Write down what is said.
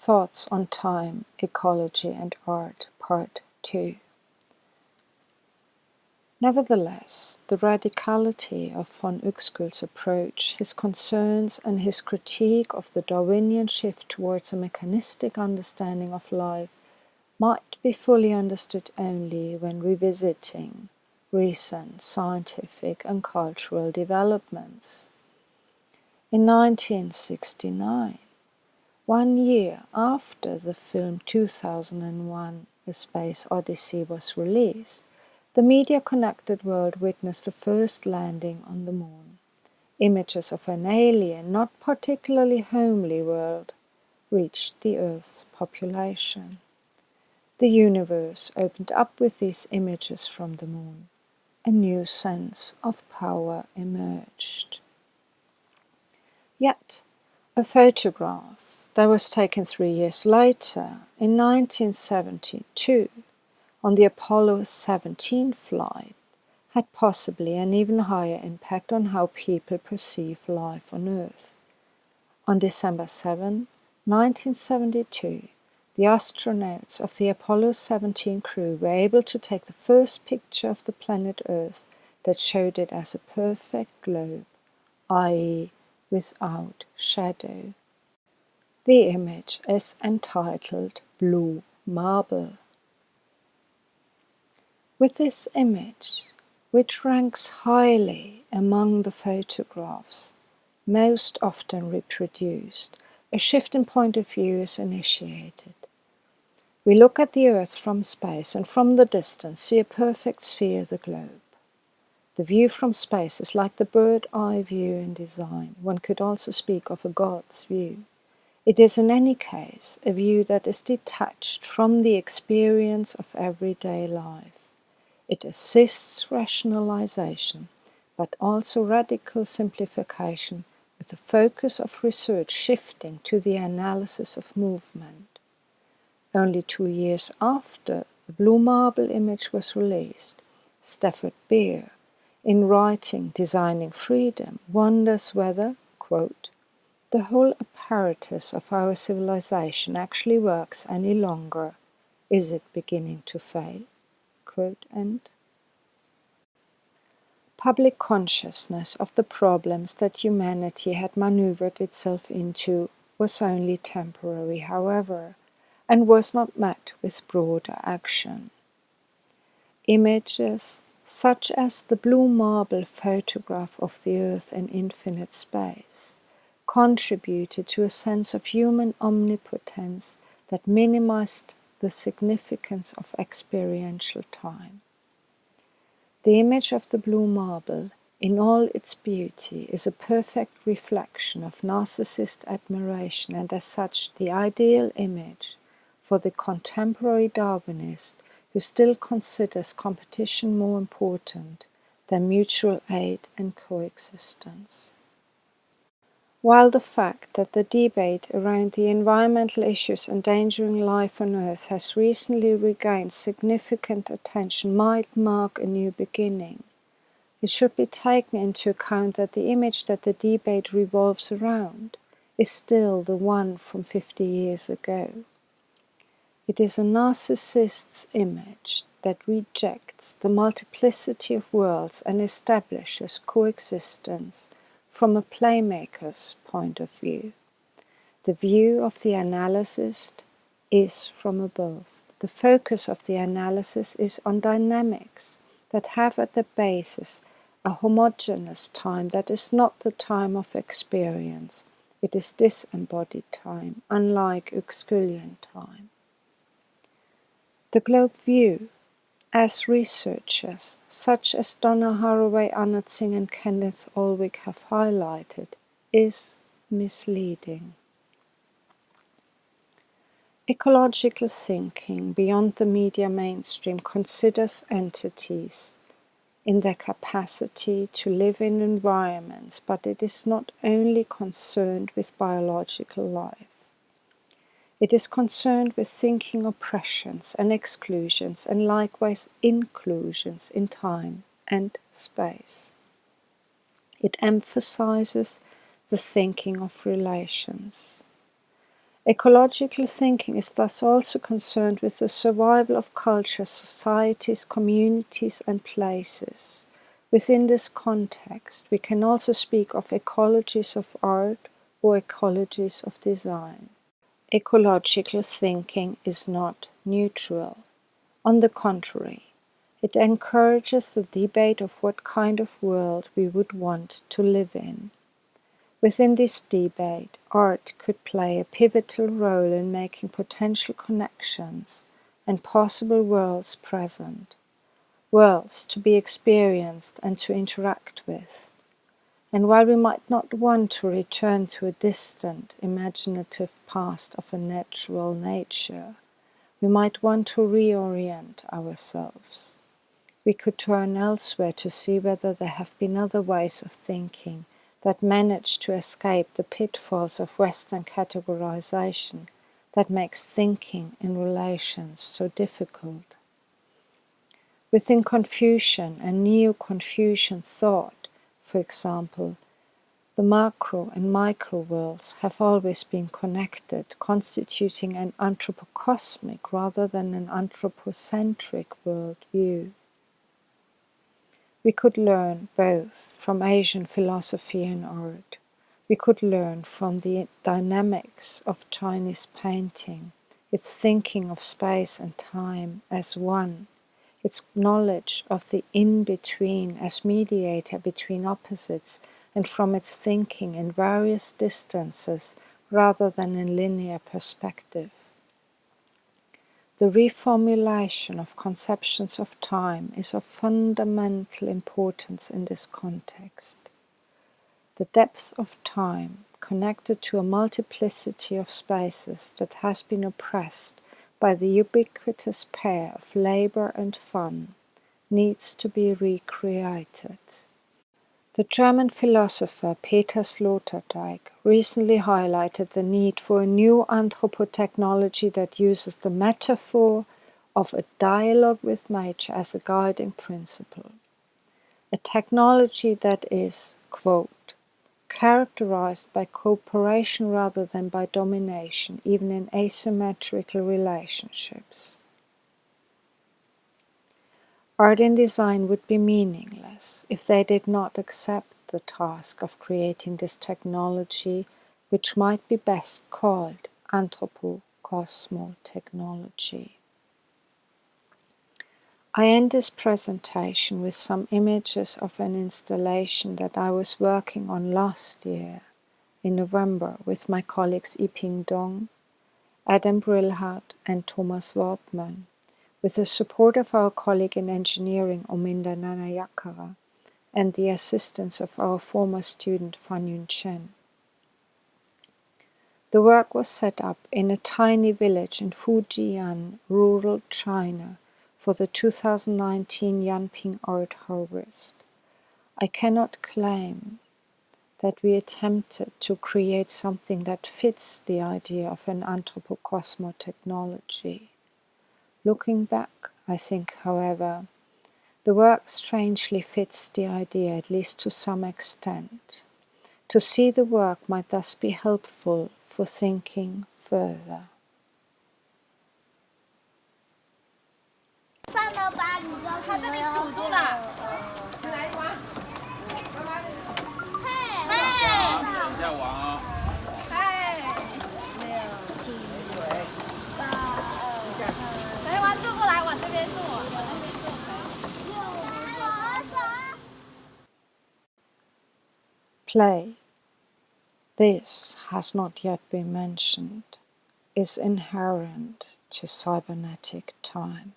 Thoughts on Time, Ecology and Art, Part 2. Nevertheless, the radicality of von Uexküll's approach, his concerns and his critique of the Darwinian shift towards a mechanistic understanding of life might be fully understood only when revisiting recent scientific and cultural developments. In 1969, 1 year after the film 2001: A Space Odyssey was released, the media-connected world witnessed the first landing on the moon. Images of an alien, not particularly homely world reached the Earth's population. The universe opened up with these images from the moon. A new sense of power emerged. Yet, a photograph that was taken 3 years later, in 1972, on the Apollo 17 flight, had possibly an even higher impact on how people perceive life on Earth. On December 7, 1972, the astronauts of the Apollo 17 crew were able to take the first picture of the planet Earth that showed it as a perfect globe, i.e., without shadow. The image is entitled Blue Marble. With this image, which ranks highly among the photographs most often reproduced, a shift in point of view is initiated. We look at the Earth from space and from the distance see a perfect sphere, the globe. The view from space is like the bird-eye view in design. One could also speak of a God's view. It is in any case a view that is detached from the experience of everyday life. It assists rationalization, but also radical simplification, with the focus of research shifting to the analysis of movement. Only 2 years after the Blue Marble image was released, Stafford Beer, in writing Designing Freedom, wonders whether, quote, the whole apparatus of our civilization actually works any longer. Is it beginning to fail? Quote end. Public consciousness of the problems that humanity had maneuvered itself into was only temporary, however, and was not met with broader action. Images such as the Blue Marble photograph of the Earth in infinite space contributed to a sense of human omnipotence that minimized the significance of experiential time. The image of the Blue Marble, in all its beauty, is a perfect reflection of narcissist admiration and as such the ideal image for the contemporary Darwinist who still considers competition more important than mutual aid and coexistence. While the fact that the debate around the environmental issues endangering life on Earth has recently regained significant attention might mark a new beginning, it should be taken into account that the image that the debate revolves around is still the one from 50 years ago. It is a narcissist's image that rejects the multiplicity of worlds and establishes coexistence from a playmaker's point of view. The view of the analyst is from above. The focus of the analysis is on dynamics that have at their basis a homogeneous time that is not the time of experience. It is disembodied time, unlike Uexküllian time. The globe view, as researchers such as Donna Haraway, Anat Singh and Kenneth Olwick have highlighted, is misleading. Ecological thinking beyond the media mainstream considers entities in their capacity to live in environments, but it is not only concerned with biological life. It is concerned with thinking oppressions and exclusions and likewise inclusions in time and space. It emphasizes the thinking of relations. Ecological thinking is thus also concerned with the survival of cultures, societies, communities, and places. Within this context, we can also speak of ecologies of art or ecologies of design. Ecological thinking is not neutral. On the contrary, it encourages the debate of what kind of world we would want to live in. Within this debate, art could play a pivotal role in making potential connections and possible worlds present, worlds to be experienced and to interact with. And while we might not want to return to a distant, imaginative past of a natural nature, we might want to reorient ourselves. We could turn elsewhere to see whether there have been other ways of thinking that manage to escape the pitfalls of Western categorization that makes thinking in relations so difficult. Within Confucian and Neo-Confucian thought, for example, the macro and micro worlds have always been connected, constituting an anthropocosmic rather than an anthropocentric worldview. We could learn both from Asian philosophy and art. We could learn from the dynamics of Chinese painting, its thinking of space and time as one, its knowledge of the in-between as mediator between opposites, and from its thinking in various distances rather than in linear perspective. The reformulation of conceptions of time is of fundamental importance in this context. The depth of time, connected to a multiplicity of spaces that has been oppressed by the ubiquitous pair of labor and fun, needs to be recreated. The German philosopher Peter Sloterdijk recently highlighted the need for a new anthropotechnology that uses the metaphor of a dialogue with nature as a guiding principle. A technology that is, quote, characterized by cooperation rather than by domination, even in asymmetrical relationships. Art and design would be meaningless if they did not accept the task of creating this technology, which might be best called anthropo-cosmo-technology. I end this presentation with some images of an installation that I was working on last year, in November, with my colleagues Yiping Dong, Adam Brilhardt, and Thomas Wortmann, with the support of our colleague in engineering Ominda Nanayakara and the assistance of our former student Fan Yun Chen. The work was set up in a tiny village in Fujian, rural China, for the 2019 Yanping Art Harvest. I cannot claim that we attempted to create something that fits the idea of an anthropo-cosmo technology. Looking back, I think, however, the work strangely fits the idea, at least to some extent. To see the work might thus be helpful for thinking further. 上了吧，你就它这里堵住了。嘿，嘿，一下网啊。嘿，6、7、8、没完，坐过来，往这边坐。Play, this has not yet been mentioned, is inherent to cybernetic time.